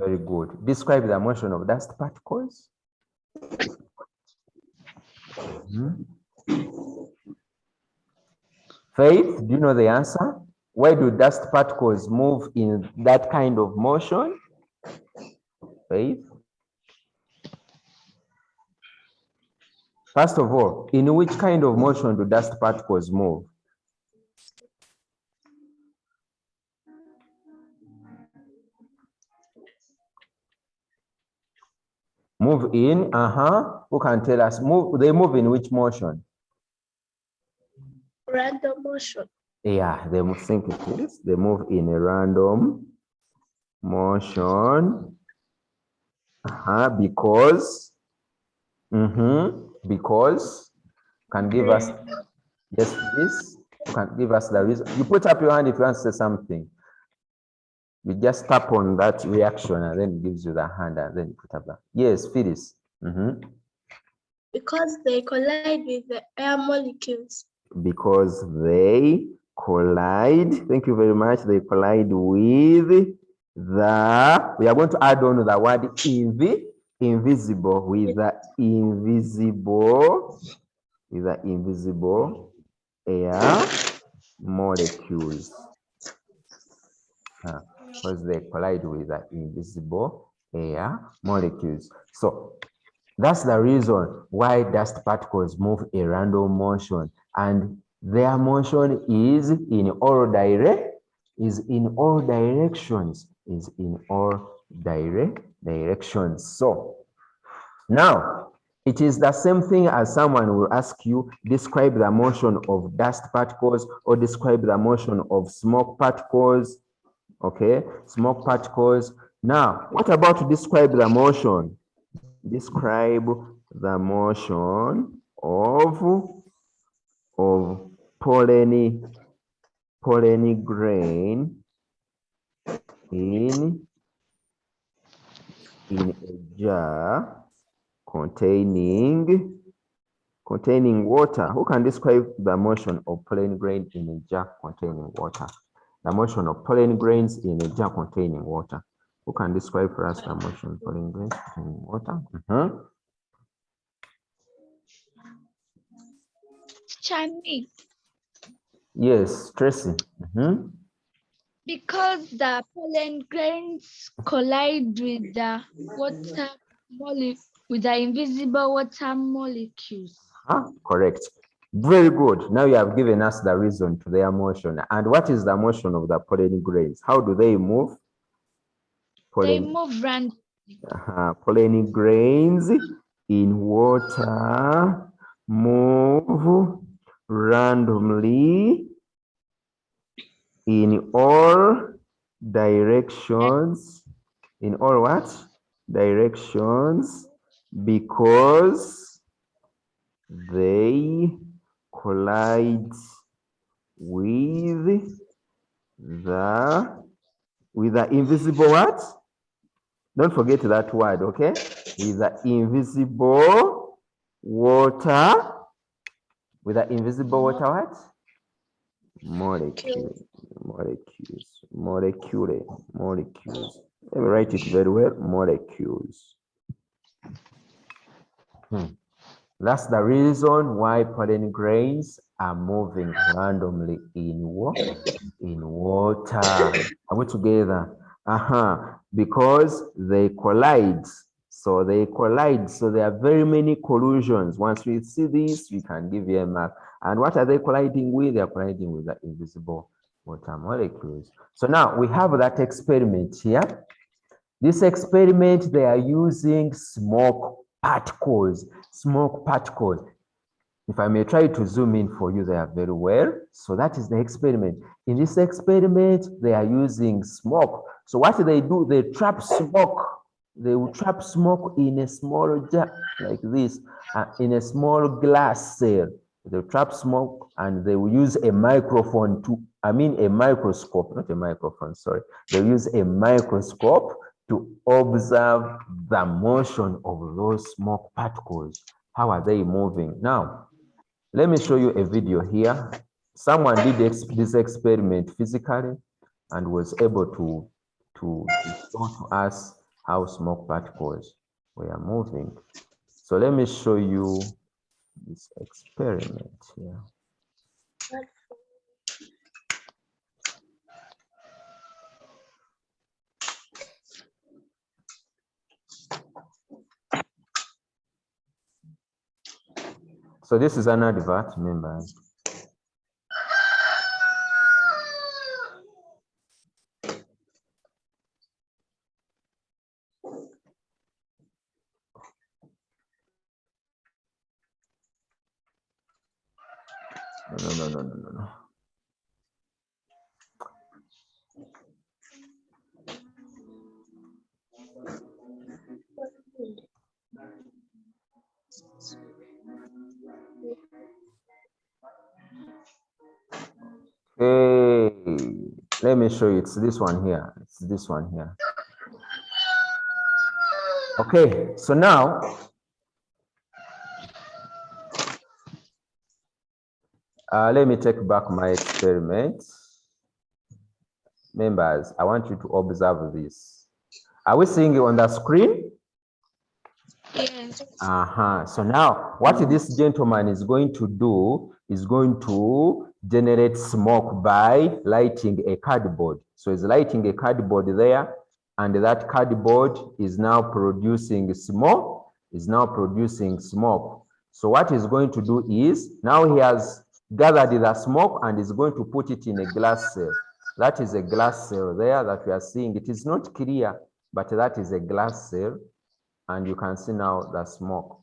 Very good. Describe the motion of dust particles. Faith, do you know the answer? Why do dust particles move in that kind of motion? Faith? First of all, in which kind of motion do dust particles move? Move in, Who can tell us? They move in which motion? Random motion. Yeah, they move, think it is. They move in a random motion. Because can give us, yes, please, you can give us the reason. You put up your hand if you want to say something. You just tap on that reaction and then it gives you the hand and then you put up that. Yes, Phyllis. Because they collide with the air molecules. Because they collide, thank you very much, they collide with the, we are going to add on the word invisible, with the invisible air molecules. Because they collide with the invisible air molecules. So that's the reason why dust particles move a random motion, and their motion is in all directions. So now it is the same thing as someone will ask you, describe the motion of dust particles or describe the motion of smoke particles. Okay, smoke particles. Now, what about to describe the motion? Describe the motion of pollen grain in a jar containing water. Who can describe the motion of pollen grain in a jar containing water? The motion of pollen grains in a jar containing water. Who can describe for us the motion of pollen grains containing water? Chani. Yes, Tracy. Because the pollen grains collide with the water with the invisible water molecules. Correct. Very good. Now you have given us the reason to their motion. And what is the motion of the pollen grains? How do they move? They move randomly. Pollen grains in water move randomly in all directions. In all what? Directions, because they collide with the invisible what? Don't forget that word, okay? With the invisible water. With the invisible water what? Molecules. Let me write it very well. Molecules. That's the reason why pollen grains are moving randomly in water. Are we together? Because they collide. So there are very many collisions. Once we see this, we can give you a mark. And what are they colliding with? They are colliding with the invisible water molecules. So now we have that experiment here. This experiment, they are using smoke particles. If I may try to zoom in for you there very well. So that is the experiment. In this experiment, they are using smoke. So what do, they trap smoke. They will trap smoke in a small jar like this, in a small glass cell. They trap smoke and they will use a microphone a microscope, not a microphone, sorry. They use a microscope to observe the motion of those smoke particles. How are they moving? Now, let me show you a video here. Someone did this experiment physically and was able to show to us how smoke particles were moving. So let me show you this experiment here. So this is an advert, members. No. Hey, let me show you. It's this one here. It's this one here. Okay, so now let me take back my experiment. Members, I want you to observe this. Are we seeing it on the screen? Yes. So now what this gentleman is going to do is going to generate smoke by lighting a cardboard. So he's lighting a cardboard there, and that cardboard is now producing smoke, So what he's going to do is, now he has gathered the smoke and is going to put it in a glass cell. That is a glass cell there that we are seeing. It is not clear, but that is a glass cell. And you can see now the smoke.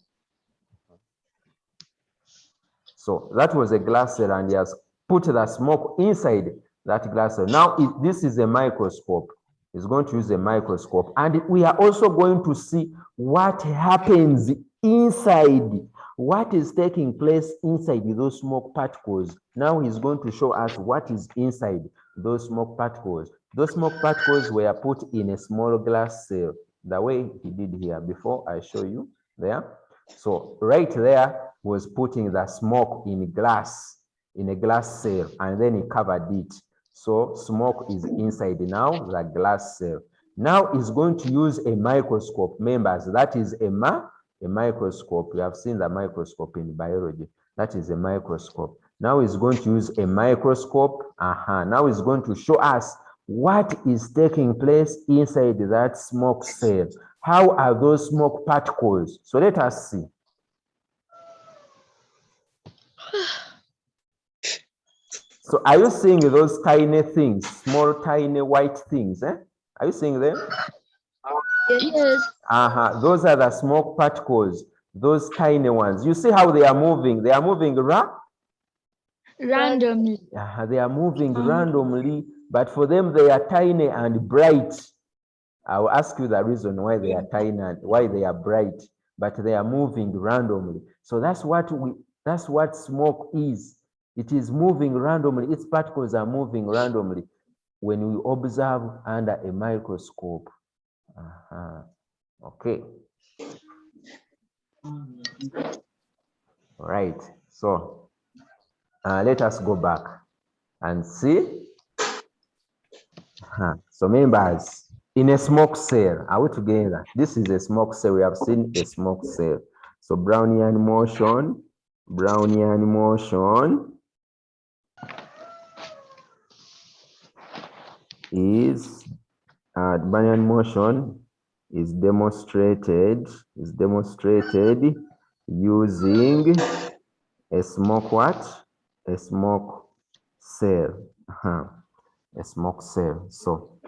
So that was a glass cell, and he has put the smoke inside that glass cell. Now, this is a microscope. He's going to use a microscope. And we are also going to see what happens inside, what is taking place inside those smoke particles. Now he's going to show us what is inside those smoke particles. Those smoke particles were put in a small glass cell, the way he did here. Before I show you there. So right there was putting the smoke in a glass cell, and then he covered it. So smoke is inside now the glass cell. Now he's going to use a microscope, members. That is a microscope. We have seen the microscope in biology. That is a microscope. Now he's going to use a microscope. Now he's going to show us what is taking place inside that smoke cell. How are those smoke particles? So let us see. So are you seeing those tiny things, small, tiny white things? Are you seeing them? Yes. Those are the smoke particles, those tiny ones. You see how they are moving? They are moving randomly. They are moving randomly, but for them they are tiny and bright. I will ask you the reason why they are tiny and why they are bright, but they are moving randomly. So that's what smoke is. It is moving randomly. Its particles are moving randomly when we observe under a microscope. Okay. All right. So let us go back and see. So members, in a smoke cell, are we together? This is a smoke cell. We have seen a smoke cell. So Brownian motion is Brownian motion is demonstrated using a smoke what? A smoke cell. A smoke cell. So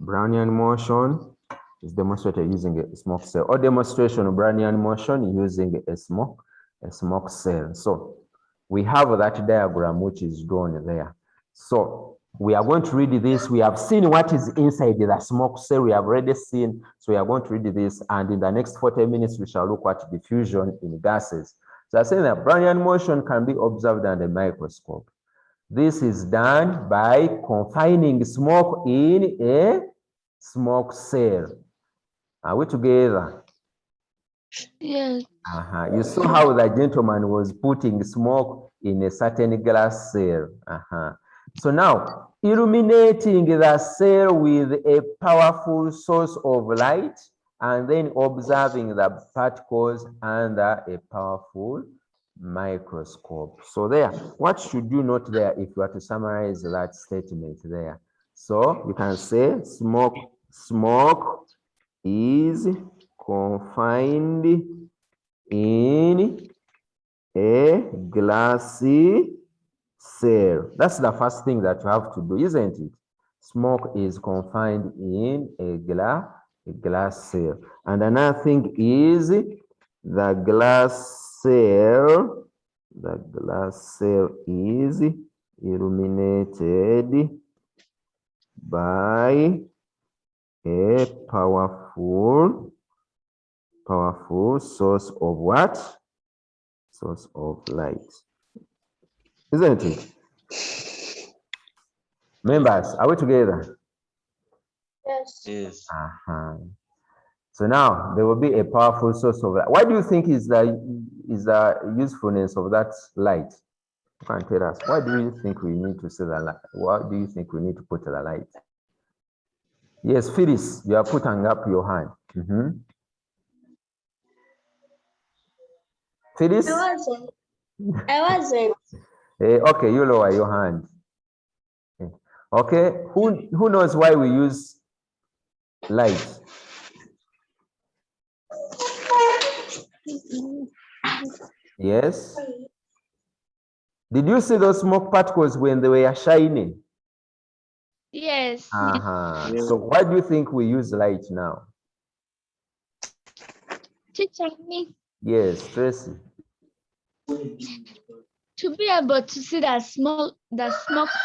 Brownian motion is demonstrated using a smoke cell, or demonstration of Brownian motion using a smoke cell. So we have that diagram which is drawn there. So we are going to read this. We have seen what is inside the smoke cell. We have already seen. So we are going to read this, and in the next 40 minutes, we shall look at diffusion in gases. So I say that Brownian motion can be observed under a microscope. This is done by confining smoke in a smoke cell. Are we together? Yes. You saw how the gentleman was putting smoke in a certain glass cell. So now, illuminating the cell with a powerful source of light and then observing the particles under a powerful microscope. So there, what should you note there if you are to summarize that statement there? So you can say smoke is confined in a glassy cell. That's the first thing that you have to do, isn't it? Smoke is confined in a glass cell. And another thing is the glass cell is illuminated by a powerful source of what? Source of light. Isn't it? Members, are we together? Yes. Yes. So now there will be a powerful source of light. What do you think is the usefulness of that light? You can tell us. Why do you think we need to see the light? What do you think we need to put the light? Yes, Phyllis, you are putting up your hand. Phyllis? I wasn't. Okay, you lower your hand. Okay, who knows why we use light? Yes. Did you see those smoke particles when they were shining? Yes. So why do you think we use light now? Teacher me. Yes, Tracy. To be able to see the smoke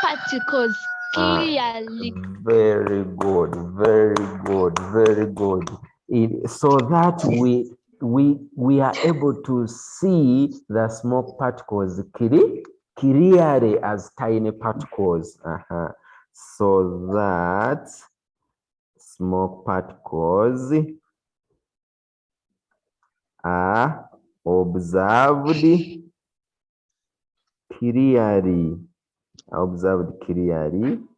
particles clearly. Very good, very good, very good. So that we are able to see the smoke particles clearly as tiny particles. So that smoke particles are observed clearly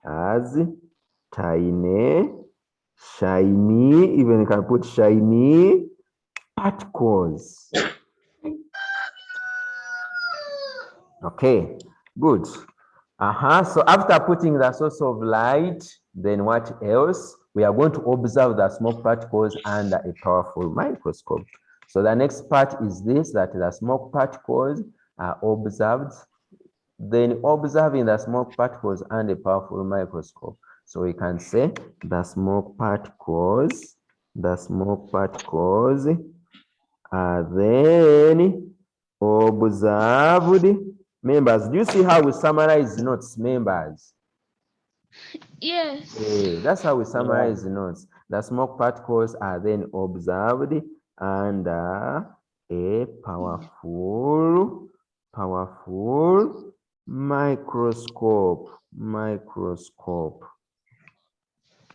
as tiny, shiny, even you can put shiny particles. Okay, good. So after putting the source of light, then what else? We are going to observe the smoke particles under a powerful microscope. So the next part is this, that the smoke particles are observed. Then observing the smoke particles under a powerful microscope. So we can say the smoke particles are then observed. Members, do you see how we summarize notes, members? Yes. That's how we summarize notes. The smoke particles are then observed under a powerful microscope.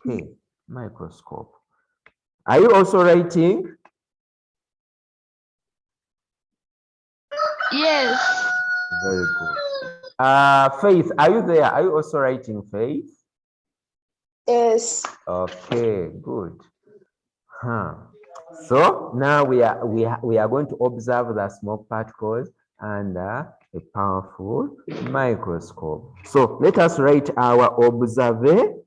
Okay, microscope. Are you also writing? Yes. Very good. Faith, are you there? Are you also writing, Faith? Yes. Okay, good. So now we are going to observe the smoke particles under a powerful microscope. So let us write our observation.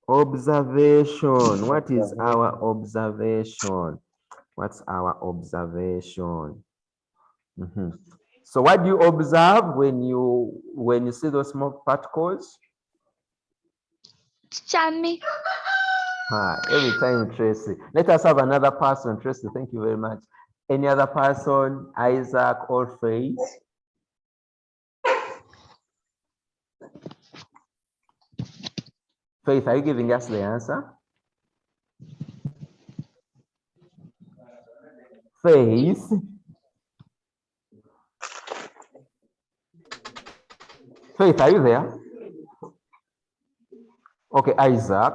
What is our observation? What's our observation? So what do you observe when you see those smoke particles? Teacher me. Every time, Tracy. Let us have another person. Tracy, thank you very much. Any other person? Isaac or Faith? Faith, are you giving us the answer? Faith? Faith, are you there? Okay, Isaac.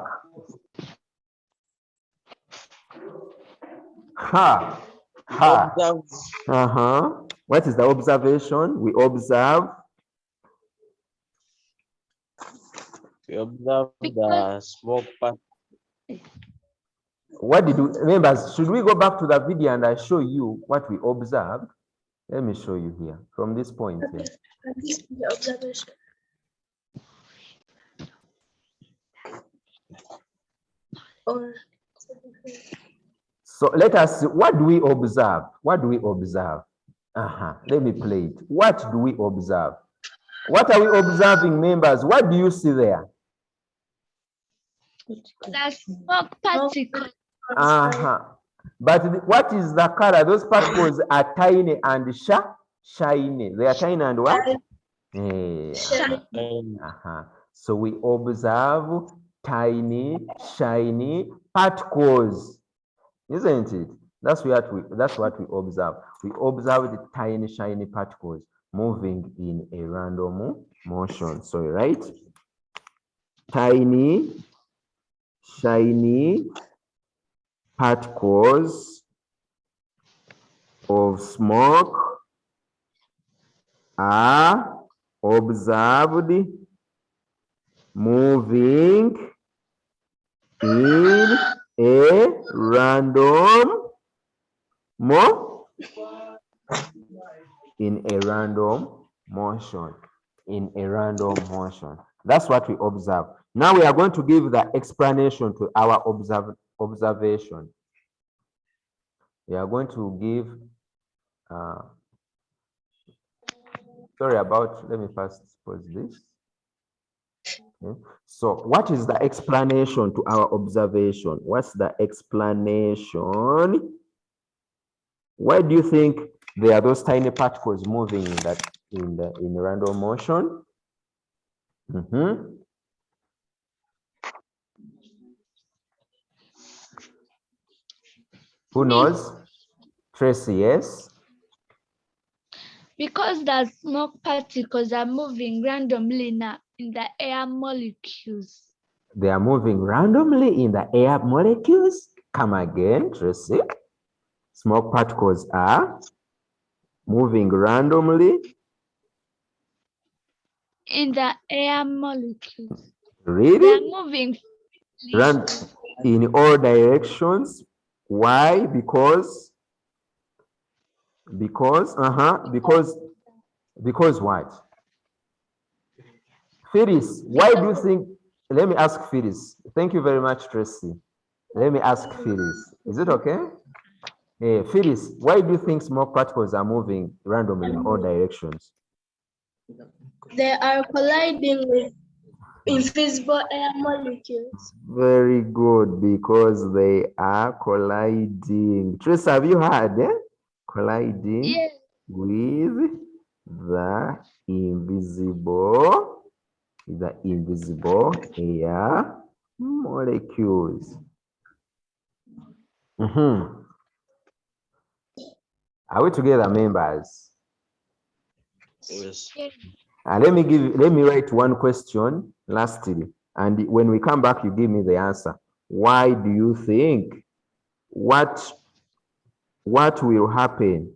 What is the observation? We observe We observe the Because- smoke part. What did we, members, should we go back to the video and I show you what we observed? Let me show you here from this point here. This is the observation. Or So let us see, what do we observe? What do we observe? Let me play it. What do we observe? What are we observing, members? What do you see there? the smoke particles. But what is the color? Those particles are tiny and shiny. They are tiny and what? So we observe tiny, shiny particles, isn't it? That's what we observe. We observe the tiny, shiny particles moving in a random motion. So, right? Tiny, shiny particles of smoke are observed moving in a random motion. That's what we observe. Now we are going to give the explanation to our observation. We are going to give let me first pause this. Okay. So what is the explanation to our observation? What's the explanation? Why do you think there are those tiny particles moving in random motion? Who knows? Tracy, yes? Because the smoke particles are moving randomly in the air molecules. They are moving randomly in the air molecules. Come again, Tracy. Smoke particles are moving randomly In the air molecules. They are really moving in all directions. Why? Because what? Phyllis, why do you think? Let me ask Phyllis. Thank you very much, Tracy. Let me ask Phyllis. Is it okay? Hey, Phyllis, why do you think smoke particles are moving randomly in all directions? they are colliding with invisible air molecules. Very good, because they are colliding. Tracy, have you heard? Colliding Yes. with the invisible air molecules. Are we together, members? Yes. And let me write one question lastly, and when we come back, you give me the answer. Why do you think what will happen